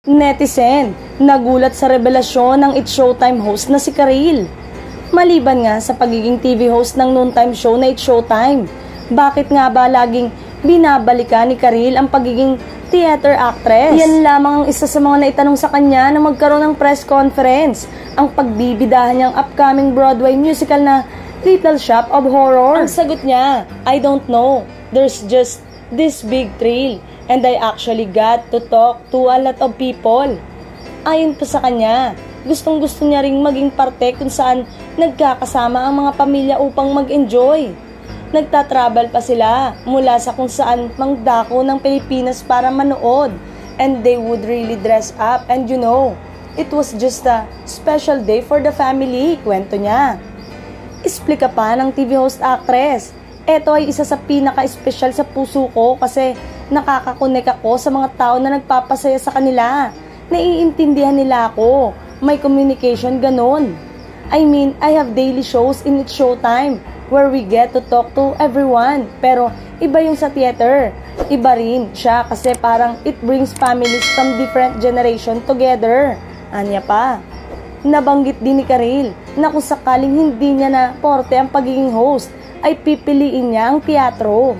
Netizen, nagulat sa revelasyon ng It's Showtime host na si Karil. Maliban nga sa pagiging TV host ng noontime show na It's Showtime, bakit nga ba laging binabalikan ni Karil ang pagiging theater actress? Yan lamang ang isa sa mga naitanong sa kanya na magkaroon ng press conference, ang pagbibidahan niyang upcoming Broadway musical na Little Shop of Horror. Ang sagot niya, I don't know. There's just this big thrill and I actually got to talk to a lot of people. Ayon pa sa kanya, gustong-gusto niya ring maging parte kung saan nagkakasama ang mga pamilya upang mag-enjoy. Nagtatravel pa sila mula sa kung saan mang dako ng Pilipinas para manood, and they would really dress up, and you know, it was just a special day for the family, kwento niya. Explica pa ng TV host actress, ito ay isa sa pinaka-espesyal sa puso ko kasi nakakakonek ako sa mga tao na nagpapasaya sa kanila. Naiintindihan nila ako. May communication ganon. I mean, I have daily shows in It's Showtime where we get to talk to everyone. Pero iba yung sa theater. Iba rin siya kasi parang it brings families from different generation together. Anya pa. Nabanggit din ni Karil na kung sakaling hindi niya na porte ang pagiging host, ay pipiliin niya ang teatro.